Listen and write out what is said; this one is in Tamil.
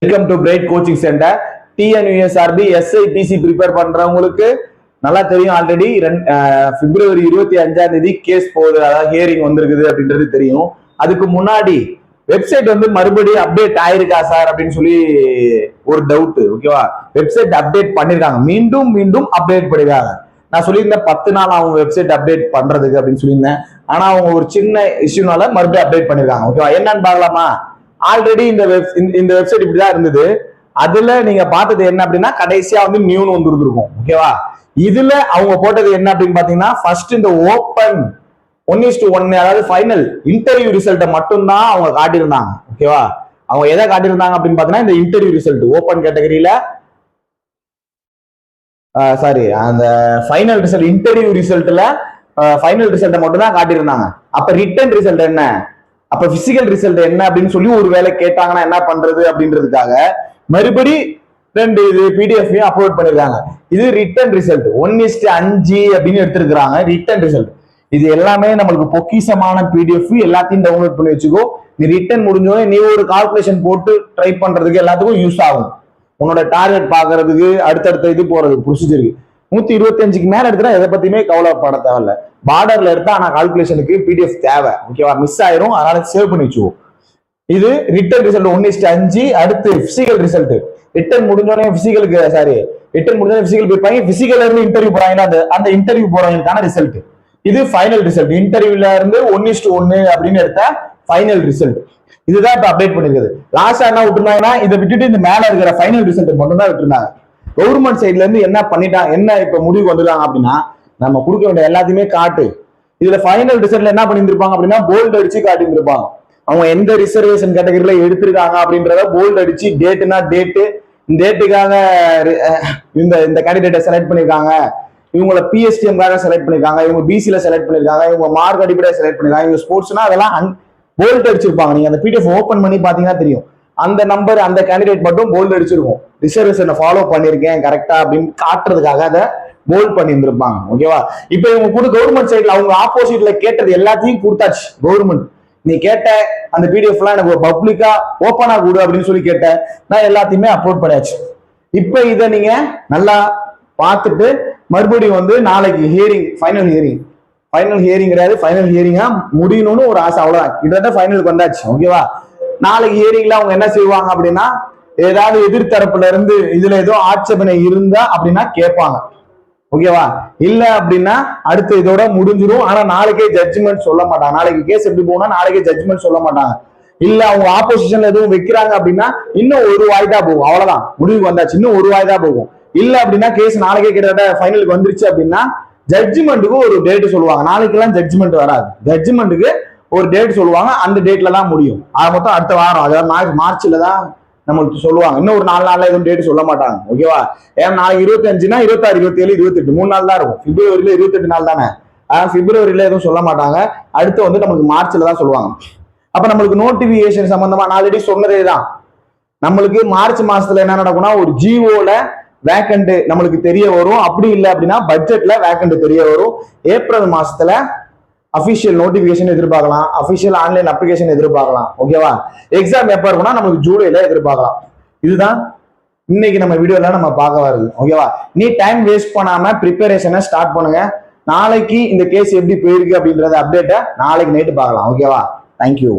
Welcome to bright coaching centre. TNUSRB SI PC prepare பண்றவங்களுக்கு நல்லா தெரியும். ஆல்ரெடி பிப்ரவரி 25 கேஸ் போகுது, அதாவது ஹியரிங் வந்திருக்குது அப்படின்றது தெரியும். அதுக்கு முன்னாடி வெப்சைட் மறுபடியும் அப்டேட் ஆயிருக்கா சார் அப்படின்னு சொல்லி ஒரு டவுட். ஓகேவா, வெப்சைட் அப்டேட் பண்ணிருக்காங்க, மீண்டும் மீண்டும் அப்டேட் பண்ணிருக்காங்க. நான் சொல்லியிருந்தேன் 10 நாள் அவங்க வெப்சைட் அப்டேட் பண்றதுக்கு அப்படின்னு சொல்லியிருந்தேன். ஆனா அவங்க ஒரு சின்ன இஷ்யூனால மறுபடியும் அப்டேட் பண்ணிருக்காங்க. ஓகேவா, என்னன்னு பார்க்கலாமா? ஆல்ரெடி இந்த வெப்சைட் இப்படிதான் இருந்தது. அதுல நீங்க பார்த்தது என்ன அப்படின்னா கடைசியா நியூன்னு வந்துருக்கும். ஓகேவா, இதுல அவங்க போட்டது என்ன அப்படின்னு பாத்தீங்கன்னா ஃபர்ஸ்ட் இந்த ஓப்பன் 1:1, அதாவது ஃபைனல் இன்டர்வியூ ரிசல்ட்டை மட்டும்தான் அவங்க காட்டியிருந்தாங்க. ஓகேவா, அவங்க எதை காட்டியிருந்தாங்க அப்படின்னு பாத்தீங்கன்னா இந்த இன்டர்வியூ ரிசல்ட் ஓப்பன் கேட்டகரியில சாரி அந்த ஃபைனல் ரிசல்ட் இன்டர்வியூ ரிசல்ட்ல ஃபைனல் ரிசல்ட்டை மட்டும் தான் காட்டியிருந்தாங்க. அப்ப ரிட்டன் ரிசல்ட் என்ன, அப்ப பிசிக்கல் ரிசல்ட் என்ன அப்படின்னு சொல்லி ஒரு வேலை கேட்டாங்கன்னா என்ன பண்றது அப்படின்றதுக்காக மறுபடி 2 இது பிடிஎஃப் அப்லோட் பண்ணிருக்காங்க. இது ரிட்டன் ரிசல்ட் 1:5 அப்படின்னு எடுத்திருக்காங்க. ரிட்டன் ரிசல்ட் இது எல்லாமே நம்மளுக்கு பொக்கிசமான பிடிஎஃப், எல்லாத்தையும் டவுன்லோட் பண்ணி வச்சுக்கோ. நீ ரிட்டன் முடிஞ்சோடனே நீ ஒரு கால்குலேஷன் போட்டு ட்ரை பண்றதுக்கு எல்லாத்துக்கும் யூஸ் ஆகும். உன்னோட டார்கெட் பாக்குறதுக்கு அடுத்தடுத்த இது போறது ப்ரொசீஜருக்கு 125க்கு மேல எடுத்தா எதை பத்தியுமே கவலைப்பட தேவையில்ல. பார்டர்ல எடுத்தா ஆனா கால்குலேஷனுக்கு பிடிஎஃப் தேவை. ஓகேவா, மிஸ் ஆயிரும், அதனால சேவ் பண்ணி வச்சுக்கோ. இது ரிட்டன் ரிசல்ட் 1:5. அடுத்து பிசிக்கல் ரிசல்ட் ரிட்டன் முடிஞ்சோடனே பிசிக்கலுக்கு ரிட்டன் முடிஞ்சோடனே பிசிக்கல் போயிருப்பாங்க. பிசிக்கல்ல இருந்து இன்டர்வியூ போறாங்க, அந்த இன்டர்வியூ போறவங்களுக்கான ரிசல்ட். இது ஃபைனல் ரிசல்ட். இன்டர்வியூல இருந்து 1:1 அப்படின்னு எடுத்த ஃபைனல் ரிசல்ட். இதுதான் இப்ப அப்டேட் பண்ணிருக்குது. லாஸ்டா என்ன விட்டுருந்தாங்கன்னா இதை விட்டுட்டு இந்த மேல இருக்கிற ஃபைனல் ரிசல்ட் மட்டும் தான் விட்டுருந்தாங்க. கவர்மெண்ட் சைட்ல இருந்து என்ன பண்ணிட்டாங்க, என்ன இப்ப முடிவு வந்துருக்காங்க அப்படின்னா நம்ம கொடுக்க வேண்டிய எல்லாத்தையுமே காட்டு. இதுல ஃபைனல் ரிசல்ட்ல என்ன பண்ணிருப்பாங்க அப்படின்னா போல்ட் அடிச்சு காட்டியிருந்திருப்பாங்க. அவங்க எந்த ரிசர்வேஷன் கேட்டகரியில எடுத்திருக்காங்க அப்படின்றத போல்ட் அடிச்சு டேட்டுனா டேட்டு, டேட்டுக்காக இந்த கேண்டிடேட்டை செலக்ட் பண்ணிருக்காங்க, இவங்கள பிஎஸ்டிஎம்காக செலக்ட் பண்ணிருக்காங்க, இவங்க பிசில செலக்ட் பண்ணிருக்காங்க, இவங்க மார்க் அடிப்படையாக செலக்ட் பண்ணிருக்காங்க, இவங்க ஸ்போர்ட்ஸ்னா அதெல்லாம் போல்ட் அடிச்சிருப்பாங்க. நீங்க அந்த பிடிஎஃப் ஓபன் பண்ணி பாத்தீங்கன்னா தெரியும். அந்த நம்பர் அந்த கேண்டிடேட் மட்டும் போல்ட் அடிச்சிருக்கும். ரிசர்வேஷனை ஃபாலோ பண்ணிருக்கேன் கரெக்டா அப்படின்னு காட்டுறதுக்காக அதை போல்ட் பண்ணி இருந்திருப்பாங்க. ஓகேவா, இப்ப இவங்க கூட கவர்மெண்ட் சைட்ல அவங்க ஆப்போசிட்ல கேட்டது எல்லாத்தையும் கொடுத்தாச்சு. கவர்மெண்ட் நீ கேட்ட அந்த பிடிஎஃப் எல்லாம் எனக்கு பப்ளிக்கா ஓப்பனா கொடு அப்படின்னு சொல்லி கேட்ட, நான் எல்லாத்தையுமே அப்லோட் பண்ணியாச்சு. இப்ப இதை நீங்க நல்லா பார்த்துட்டு மறுபடியும் நாளைக்கு ஹியரிங், ஃபைனல் ஹியரிங் கிடையாது, ஃபைனல் ஹியரிங்கா முடியணும்னு ஒரு ஆசை, அவ்வளவுதான். கிட்டத்தட்ட ஃபைனலுக்கு வந்தாச்சு. ஓகேவா, நாளைக்கு ஹியரிங்ல அவங்க என்ன செய்வாங்க அப்படின்னா ஏதாவது எதிர்த்தரப்புல இருந்து இதுல ஏதோ ஆட்சேபனை இருந்தா அப்படின்னா கேட்பாங்க. ஓகேவா, இல்ல அப்படின்னா அடுத்து இதோட முடிஞ்சிடும். ஆனா நாளைக்கே ஜட்ஜ்மெண்ட் சொல்ல மாட்டாங்க. நாளைக்கு கேஸ் எப்படி போனா நாளைக்கே ஜட்ஜ்மெண்ட் சொல்ல மாட்டாங்க. இல்ல அவங்க ஆப்போசிஷன்ல எதுவும் வைக்கிறாங்க அப்படின்னா இன்னும் ஒரு வாய்தா போகும், அவ்வளவுதான். முடிவுக்கு வந்தாச்சு, இன்னும் ஒரு வாய்தா போகும். இல்ல அப்படின்னா கேஸ் நாளைக்கே கிட்டத்தட்ட ஃபைனலுக்கு வந்துருச்சு அப்படின்னா ஜட்ஜ்மெண்ட்டுக்கு ஒரு டேட் சொல்லுவாங்க. நாளைக்கு எல்லாம் ஜட்ஜ்மெண்ட் வராது, ஜட்ஜ்மெண்ட்டுக்கு ஒரு டேட் சொல்லுவாங்க. அந்த டேட்ல தான் முடியும். அது மொத்தம் அடுத்த வாரம், அதாவது மார்ச்ல தான் நம்மளுக்கு சொல்லுவாங்க. இன்னும் ஒரு 4 நாள்ல எதுவும் டேட் சொல்ல மாட்டாங்க. ஓகேவா, ஏன்னா நாளைக்கு 25னா 26, 27, 28 3 நாள் தான் இருக்கும். பிப்ரவரியில 28 நாள் தானே, பிப்ரவரியில எதுவும் சொல்ல மாட்டாங்க. அடுத்து நம்மளுக்கு மார்ச்ல தான் சொல்லுவாங்க. அப்ப நம்மளுக்கு நோட்டிபிகேஷன் சம்பந்தமா நான் ஆல்ரெடி சொன்னதே தான். நம்மளுக்கு மார்ச் மாசத்துல என்ன நடக்கும்னா ஒரு ஜிஓல வேக்கண்ட் நம்மளுக்கு தெரிய வரும். அப்படி இல்லை அப்படின்னா பட்ஜெட்ல வேக்கண்ட் தெரிய வரும். ஏப்ரல் மாசத்துல அபிஷியல் நோட்டிபிகேஷன் எதிர்பார்க்கலாம், அபிஷியல் ஆன்லைன் அப்ளிகேஷன் எதிர்பார்க்கலாம். ஓகேவா, எக்ஸாம் எப்ப இருக்கும்னா நமக்கு ஜூலைல எதிர்பார்க்கலாம். இதுதான் இன்னைக்கு நம்ம வீடியோல நம்ம பார்க்க வருது. ஓகேவா, நீ டைம் வேஸ்ட் பண்ணாம ப்ரிப்பரேஷனை ஸ்டார்ட் பண்ணுங்க. நாளைக்கு இந்த கேஸ் எப்படி போயிருக்கு அப்படின்றத அப்டேட்டை நாளைக்கு நைட்டு பார்க்கலாம். ஓகேவா, தேங்க்யூ.